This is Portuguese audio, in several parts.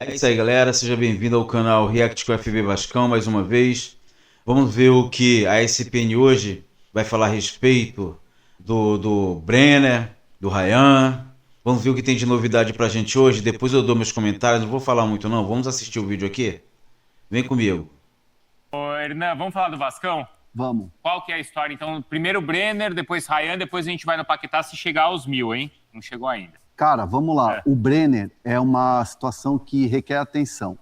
É isso aí, galera. Seja bem-vindo ao canal React com FB Vascão mais uma vez. Vamos ver o que a ESPN hoje vai falar a respeito do Brenner, do Ryan. Vamos ver o que tem de novidade pra gente hoje. Depois eu dou meus comentários. Não vou falar muito, não. Vamos assistir o vídeo aqui? Vem comigo. Ô, Hernan, vamos falar do Vascão? Vamos. Qual que é a história? Então, primeiro Brenner, depois Ryan, depois a gente vai no Paquetá se chegar aos 1.000, hein? Não chegou ainda. Cara, vamos lá. É. O Brenner é uma situação que requer atenção.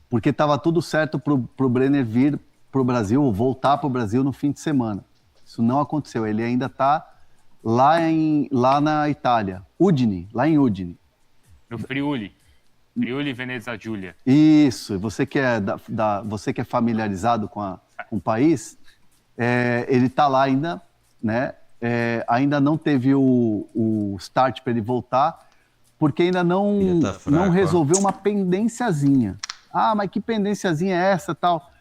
Porque estava tudo certo para o Brenner vir para o Brasil, ou voltar para o Brasil no fim de semana. Isso não aconteceu. Ele ainda está lá na Itália. Udine, lá em Udine. No Friuli. Friuli Venezia Giulia. Isso. Você que é, você que é familiarizado com o país, ele está lá ainda, né? Ainda não teve o start para ele voltar, porque ainda não, Tá fraco, não resolveu uma pendênciazinha. Ah, mas que pendênciazinha é essa, tal?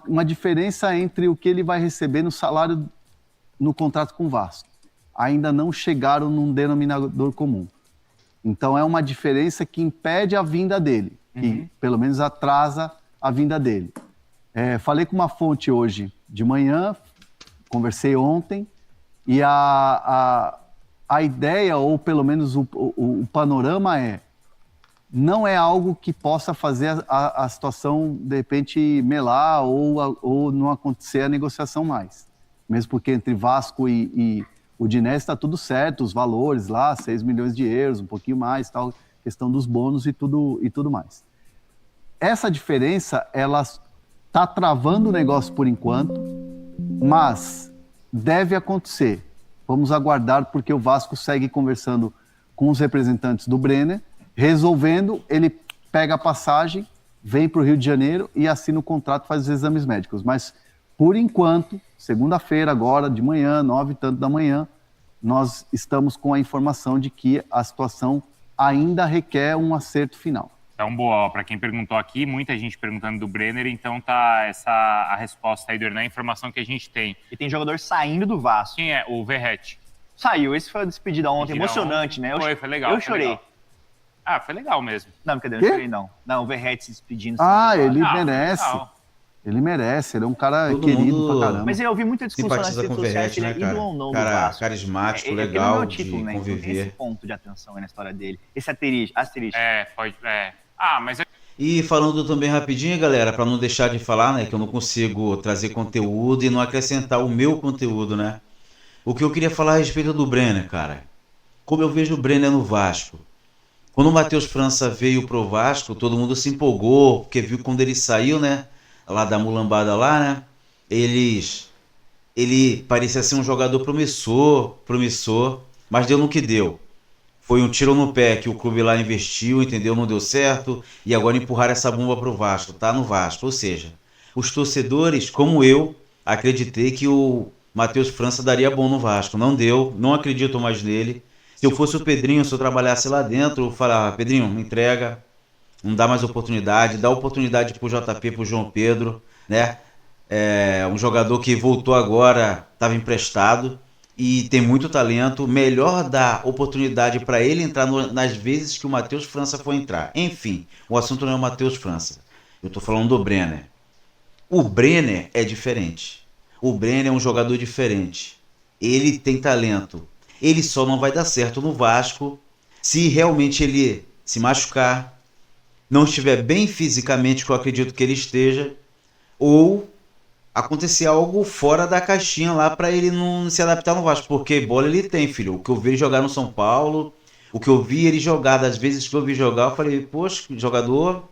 Uma diferença entre o que ele vai receber no salário no contrato com o Vasco. Ainda não chegaram num denominador comum. Então é uma diferença que impede a vinda dele, que pelo menos atrasa a vinda dele. Falei com uma fonte hoje de manhã, conversei ontem, e a ideia, ou pelo menos o panorama não é algo que possa fazer a situação, de repente, melar ou não acontecer a negociação mais. Mesmo porque entre Vasco e Udinese está tudo certo, os valores lá, 6 milhões de euros, um pouquinho mais, tal, questão dos bônus e tudo mais. Essa diferença, ela está travando o negócio por enquanto, mas deve acontecer. Vamos aguardar, porque o Vasco segue conversando com os representantes do Brenner, resolvendo, ele pega a passagem, vem para o Rio de Janeiro e assina o contrato, faz os exames médicos. Mas, por enquanto, segunda-feira, agora, de manhã, 9h da manhã, nós estamos com a informação de que a situação ainda requer um acerto final. Então, boa, para quem perguntou aqui, muita gente perguntando do Brenner, então tá a resposta aí do Hernan, a informação que a gente tem. E tem jogador saindo do Vasco. Quem é? O Verratti. Saiu, esse foi a despedida ontem, Despedida emocionante, ontem. né? Foi legal. Eu foi chorei. legal. Ah, foi legal mesmo. Não, brincadeira, Quê? não chorei não. Não, o Verratti se despedindo. Ah, saindo do ele Vasco. Foi merece. legal. Ele merece, ele é um cara Todo querido mundo pra caramba. Mas eu ouvi muita discussão nas simpatiza redes com o sociais Verratti, se né, ele é ídolo cara? ou não do Cara Vasco. carismático, Ele não é legal meu título, de né? Então tem esse conviver. ponto de atenção aí na história dele. Esse asterisco. Pode. Ah, mas E falando também rapidinho, galera, para não deixar de falar, né, que eu não consigo trazer conteúdo e não acrescentar o meu conteúdo, né? O que eu queria falar a respeito do Brenner, cara. Como eu vejo o Brenner no Vasco. Quando o Matheus França veio pro Vasco, todo mundo se empolgou, porque viu quando ele saiu, né, lá da mulambada lá, né? Ele parecia ser um jogador promissor, mas deu no que deu. Foi um tiro no pé que o clube lá investiu, entendeu? Não deu certo. E agora empurrar essa bomba pro Vasco. Tá no Vasco. Ou seja, os torcedores, como eu, acreditei que o Matheus França daria bom no Vasco. Não deu. Não acredito mais nele. Se eu fosse o Pedrinho, se eu trabalhasse lá dentro, eu falava, Pedrinho, me entrega. Não dá mais oportunidade. Dá oportunidade pro JP, pro João Pedro, né? Um jogador que voltou agora, estava emprestado e tem muito talento. Melhor dar oportunidade para ele entrar nas vezes que o Matheus França for entrar. Enfim, o assunto não é o Matheus França. Eu estou falando do Brenner. O Brenner é diferente. O Brenner é um jogador diferente. Ele tem talento. Ele só não vai dar certo no Vasco se realmente ele se machucar, não estiver bem fisicamente, que eu acredito que ele esteja, ou acontecer algo fora da caixinha lá para ele não se adaptar no Vasco, porque bola ele tem, filho. O que eu vi ele jogar no São Paulo, o que eu vi ele jogar, das vezes que eu vi jogar, eu falei, poxa, jogador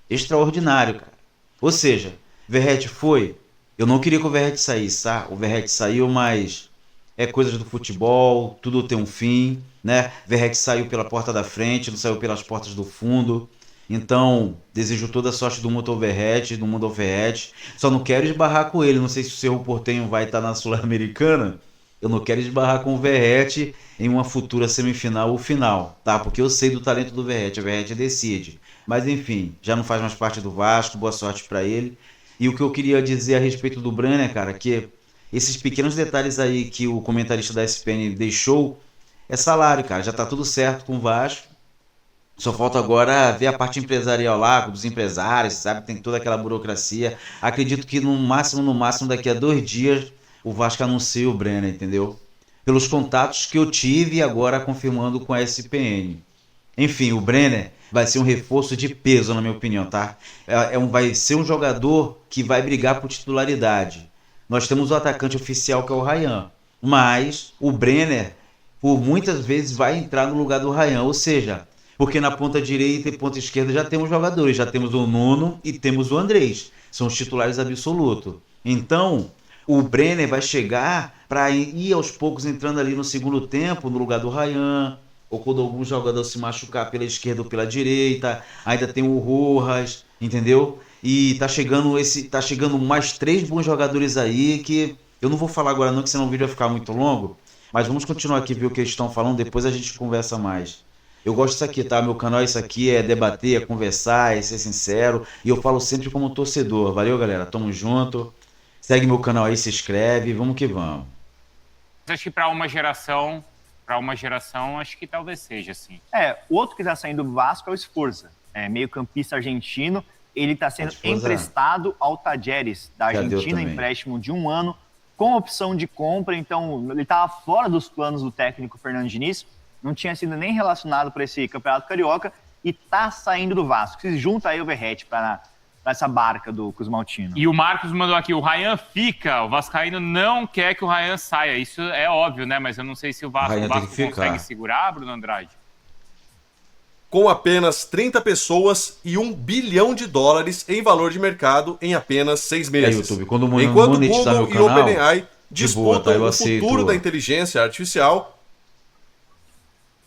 extraordinário, cara. Ou seja, Verratti foi. Eu não queria que o Verratti saísse, tá? O Verratti saiu, mas é coisas do futebol, tudo tem um fim, né? Verratti saiu pela porta da frente, não saiu pelas portas do fundo. Então, desejo toda a sorte do mundo ao Verratti, do mundo ao Verratti. Só não quero esbarrar com ele. Não sei se o Cerro Porteño vai estar na Sul-Americana. Eu não quero esbarrar com o Verratti em uma futura semifinal ou final, tá? Porque eu sei do talento do Verratti. O Verratti decide. Mas enfim, já não faz mais parte do Vasco. Boa sorte para ele. E o que eu queria dizer a respeito do Brenner, cara, que esses pequenos detalhes aí que o comentarista da ESPN deixou é salário, cara. Já tá tudo certo com o Vasco. Só falta agora ver a parte empresarial lá, dos empresários, sabe? Tem toda aquela burocracia. Acredito que no máximo, daqui a 2 dias, o Vasco anuncia o Brenner, entendeu? Pelos contatos que eu tive e agora confirmando com a SPN. Enfim, o Brenner vai ser um reforço de peso, na minha opinião, tá? Vai ser um jogador que vai brigar por titularidade. Nós temos o atacante oficial, que é o Ryan. Mas o Brenner, por muitas vezes, vai entrar no lugar do Ryan. Ou seja, porque na ponta direita e ponta esquerda já temos jogadores. Já temos o Nuno e temos o Andrés. São os titulares absolutos. Então, o Brenner vai chegar para ir aos poucos entrando ali no segundo tempo, no lugar do Ryan, ou quando algum jogador se machucar pela esquerda ou pela direita. Ainda tem o Rojas, entendeu? E tá chegando mais 3 bons jogadores aí, que eu não vou falar agora não, que senão o vídeo vai ficar muito longo, mas vamos continuar aqui, ver o que eles estão falando, depois a gente conversa mais. Eu gosto disso aqui, tá? Meu canal é isso aqui, é debater, é conversar, é ser sincero, e eu falo sempre como torcedor. Valeu, galera, tamo junto. Segue meu canal aí, se inscreve, vamos que vamos. Acho que para uma geração, acho que talvez seja assim. O outro que tá saindo do Vasco é o Sforza, meio-campista argentino. Ele está sendo emprestado ao Tajeres, da Argentina, empréstimo de 1 ano, com opção de compra. Então, ele estava fora dos planos do técnico Fernando Diniz, não tinha sido nem relacionado para esse Campeonato Carioca e está saindo do Vasco. Se junta aí o Verratti para essa barca do Cruz Maltino. E o Marcos mandou aqui, o Ryan fica, o vascaíno não quer que o Ryan saia. Isso é óbvio, né? Mas eu não sei se o Vasco consegue segurar, Bruno Andrade. Com apenas 30 pessoas e $1 bilhão em valor de mercado em apenas 6 meses. YouTube, quando enquanto Google e OpenAI disputam o aceito. Futuro da inteligência artificial.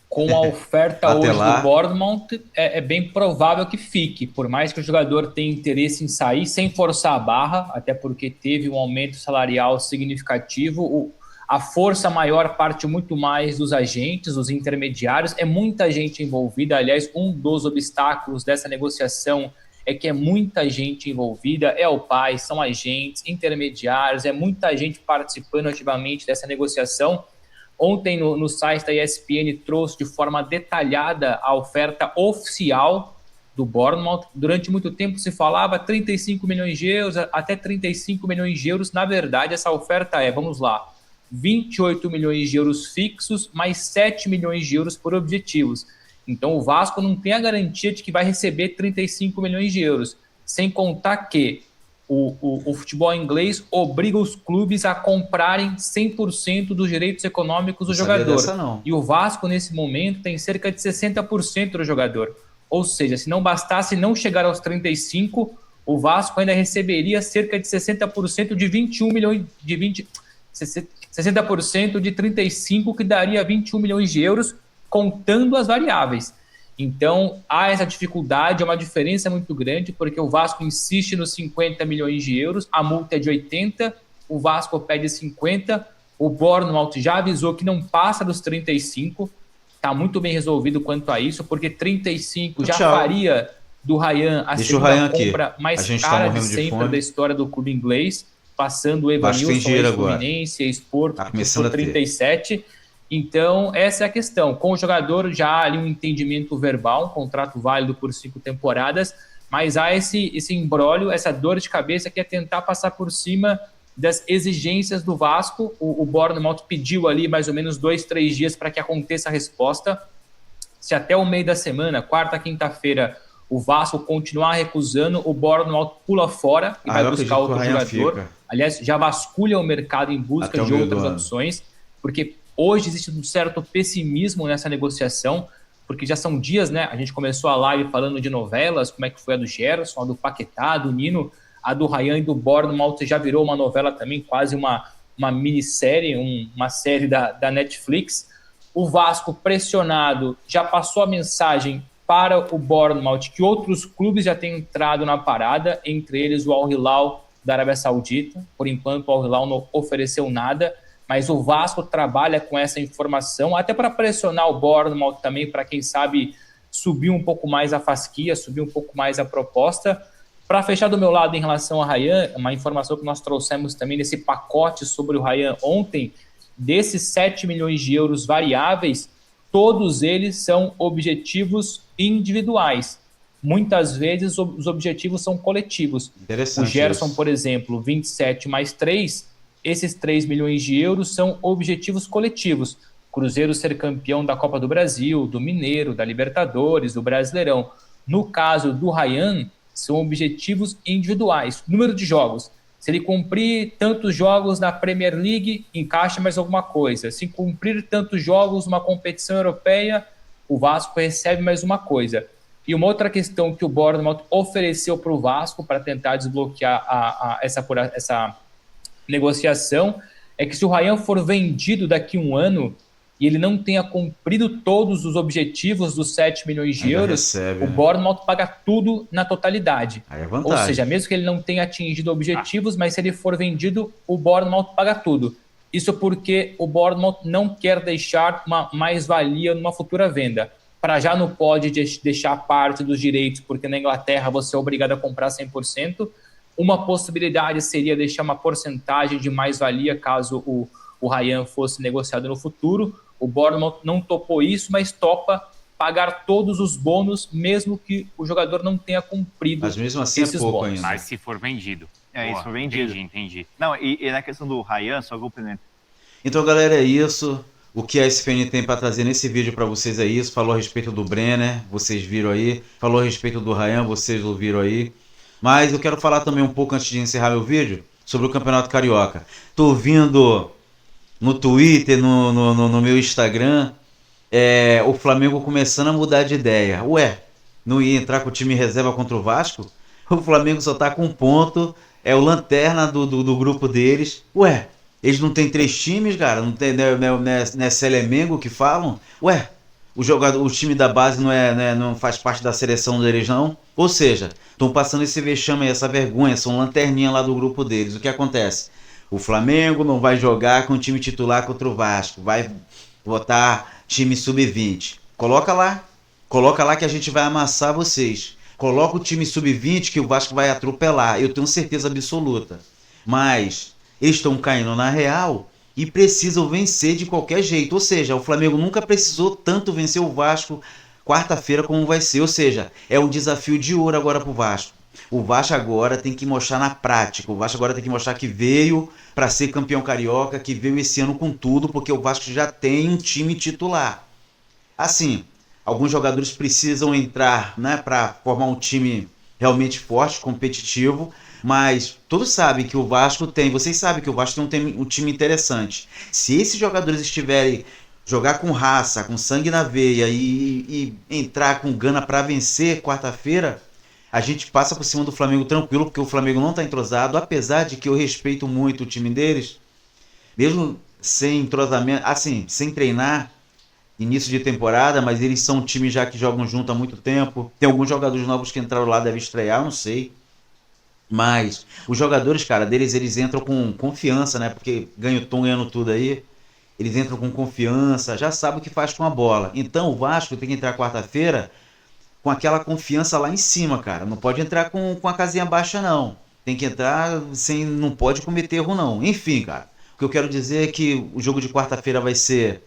Com a oferta hoje do Bournemouth, é bem provável que fique, por mais que o jogador tenha interesse em sair, sem forçar a barra, até porque teve um aumento salarial significativo. A força maior parte muito mais dos agentes, dos intermediários, é muita gente envolvida. Aliás, um dos obstáculos dessa negociação é que é muita gente envolvida, é o pai, são agentes, intermediários, é muita gente participando ativamente dessa negociação. Ontem no site da ESPN trouxe de forma detalhada a oferta oficial do Bournemouth. Durante muito tempo se falava 35 milhões de euros, até 35 milhões de euros. Na verdade, essa oferta vamos lá, 28 milhões de euros fixos, mais 7 milhões de euros por objetivos. Então o Vasco não tem a garantia de que vai receber 35 milhões de euros, sem contar que o futebol inglês obriga os clubes a comprarem 100% dos direitos econômicos do jogador. E o Vasco, nesse momento, tem cerca de 60% do jogador. Ou seja, se não bastasse não chegar aos 35, o Vasco ainda receberia cerca de 60% de 21 milhões, 60% de 35, que daria 21 milhões de euros, contando as variáveis. Então, há essa dificuldade, é uma diferença muito grande, porque o Vasco insiste nos 50 milhões de euros, a multa é de 80, o Vasco pede 50, o Bournemouth já avisou que não passa dos 35, está muito bem resolvido quanto a isso, porque 35 já faria do Ryan a segunda compra mais cara de sempre da história do clube inglês, passando o Evanilson, ex-Fluminense, ex-Porto, por 37. Então, essa é a questão. Com o jogador já há ali um entendimento verbal, um contrato válido por 5 temporadas, mas há esse imbróglio, essa dor de cabeça que é tentar passar por cima das exigências do Vasco. O Bournemouth pediu ali mais ou menos 2-3 dias para que aconteça a resposta. Se até o meio da semana, quarta, quinta-feira, o Vasco continuar recusando, o Bournemouth pula fora e vai buscar outro jogador. Aliás, já vasculha o mercado em busca de outras opções, porque hoje existe um certo pessimismo nessa negociação, porque já são dias, né? A gente começou a live falando de novelas, como é que foi a do Gerson, a do Paquetá, do Nino, a do Ryan e do Bournemouth já virou uma novela também, quase uma minissérie, uma série da Netflix. O Vasco pressionado já passou a mensagem para o Bournemouth que outros clubes já têm entrado na parada, entre eles o Al Hilal da Arábia Saudita. Por enquanto o Al Hilal não ofereceu nada, mas o Vasco trabalha com essa informação, até para pressionar o Bournemouth também, para quem sabe subir um pouco mais a fasquia, subir um pouco mais a proposta. Para fechar do meu lado em relação ao Ryan, uma informação que nós trouxemos também nesse pacote sobre o Ryan ontem, desses 7 milhões de euros variáveis, todos eles são objetivos individuais. Muitas vezes os objetivos são coletivos. O Gerson, isso. Por exemplo, 27 mais 3, esses 3 milhões de euros são objetivos coletivos. Cruzeiro ser campeão da Copa do Brasil, do Mineiro, da Libertadores, do Brasileirão. No caso do Ryan, são objetivos individuais. Número de jogos. Se ele cumprir tantos jogos na Premier League, encaixa mais alguma coisa. Se cumprir tantos jogos numa competição europeia, o Vasco recebe mais uma coisa. E uma outra questão que o Bournemouth ofereceu para o Vasco para tentar desbloquear essa negociação é que se o Ryan for vendido daqui a um ano e ele não tenha cumprido todos os objetivos dos 7 milhões de euros, o Bournemouth paga tudo na totalidade. Aí é vantagem. Ou seja, mesmo que ele não tenha atingido objetivos, mas se ele for vendido, o Bournemouth paga tudo. Isso porque o Bournemouth não quer deixar uma mais-valia numa futura venda. Para já não pode deixar parte dos direitos, porque na Inglaterra você é obrigado a comprar 100%. Uma possibilidade seria deixar uma porcentagem de mais-valia caso o Ryan fosse negociado no futuro. O Bournemouth não topou isso, mas topa pagar todos os bônus, mesmo que o jogador não tenha cumprido. Mas mesmo assim esses é pouco bônus. ainda. Mas se for vendido. Se for vendido. Entendi. Não, e na questão do Ryan, só complemento. Então, galera, é isso. O que a SPN tem para trazer nesse vídeo para vocês é isso. Falou a respeito do Brenner, vocês viram aí. Falou a respeito do Ryan, vocês ouviram aí. Mas eu quero falar também um pouco, antes de encerrar meu vídeo, sobre o Campeonato Carioca. Tô vindo no Twitter, no meu Instagram, o Flamengo começando a mudar de ideia. Ué, não ia entrar com o time reserva contra o Vasco? O Flamengo só tá com um ponto, é o lanterna do grupo deles. Ué, eles não têm 3 times, cara? Não é Selemengo que falam? Ué, o time da base não faz parte da seleção deles, não? Ou seja, estão passando esse vexame, essa vergonha, são lanterninha lá do grupo deles. O que acontece? O Flamengo não vai jogar com o time titular contra o Vasco, vai botar time sub-20. Coloca lá que a gente vai amassar vocês. Coloca o time sub-20 que o Vasco vai atropelar, eu tenho certeza absoluta. Mas eles estão caindo na real e precisam vencer de qualquer jeito. Ou seja, o Flamengo nunca precisou tanto vencer o Vasco quarta-feira como vai ser. Ou seja, é um desafio de ouro agora para o Vasco. O Vasco agora tem que mostrar na prática. O Vasco agora tem que mostrar que veio para ser campeão carioca, que veio esse ano com tudo, porque o Vasco já tem um time titular. Assim, alguns jogadores precisam entrar, né, para formar um time realmente forte, competitivo, mas todos sabem que o Vasco tem, vocês sabem que o Vasco tem um time interessante. Se esses jogadores estiverem jogar com raça, com sangue na veia e entrar com gana para vencer quarta-feira, a gente passa por cima do Flamengo tranquilo, porque o Flamengo não está entrosado, apesar de que eu respeito muito o time deles, mesmo sem entrosamento, assim, sem treinar, início de temporada, mas eles são um time já que jogam junto há muito tempo. Tem alguns jogadores novos que entraram lá, devem estrear, não sei. Mas os jogadores, cara, eles entram com confiança, né? Porque estão ganhando tudo aí. Eles entram com confiança, já sabem o que faz com a bola. Então o Vasco tem que entrar quarta-feira com aquela confiança lá em cima, cara. Não pode entrar com a casinha baixa, não. Tem que entrar sem, não pode cometer erro, não. Enfim, cara, o que eu quero dizer é que o jogo de quarta-feira vai ser...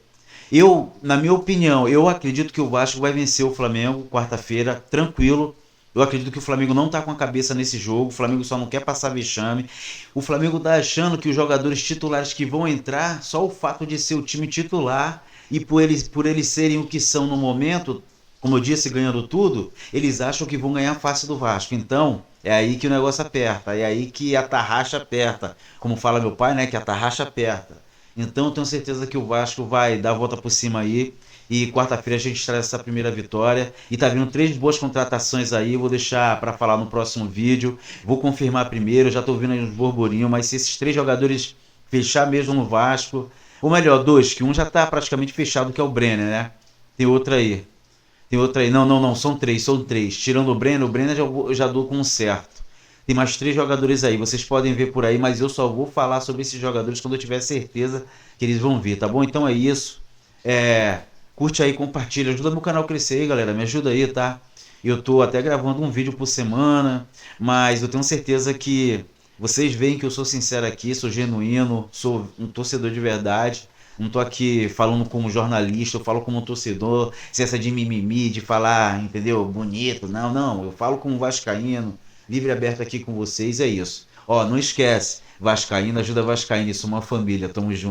na minha opinião, eu acredito que o Vasco vai vencer o Flamengo quarta-feira, tranquilo. Eu acredito que o Flamengo não tá com a cabeça nesse jogo, o Flamengo só não quer passar vexame. O Flamengo tá achando que os jogadores titulares que vão entrar, só o fato de ser o time titular e por eles serem o que são no momento, como eu disse, ganhando tudo, eles acham que vão ganhar fácil do Vasco. Então, é aí que o negócio aperta, é aí que a tarraxa aperta. Como fala meu pai, né, que a tarraxa aperta. Então eu tenho certeza que o Vasco vai dar a volta por cima aí. E quarta-feira a gente traz essa primeira vitória. E tá vindo 3 boas contratações aí. Vou deixar para falar no próximo vídeo. Vou confirmar primeiro. Já tô ouvindo aí uns burburinhos. Mas se esses 3 jogadores fechar mesmo no Vasco, ou melhor, 2, que um já tá praticamente fechado, que é o Brenner, né? Tem outro aí. Não, são 3. Tirando o Brenner eu já dou com um certo. Tem mais 3 jogadores aí, vocês podem ver por aí, mas eu só vou falar sobre esses jogadores quando eu tiver certeza que eles vão vir, tá bom? Então é isso. Curte aí, compartilha, ajuda meu canal a crescer aí, galera, me ajuda aí, tá? Eu tô até gravando um vídeo por semana, mas eu tenho certeza que vocês veem que eu sou sincero aqui, sou genuíno, sou um torcedor de verdade, Não tô aqui falando como jornalista, eu falo como torcedor, se essa de mimimi, de falar, entendeu? Bonito. Não, eu falo como vascaíno, livre e aberto aqui com vocês, é isso. Ó, não esquece, vascaíno ajuda vascaíno, isso é uma família, tamo junto.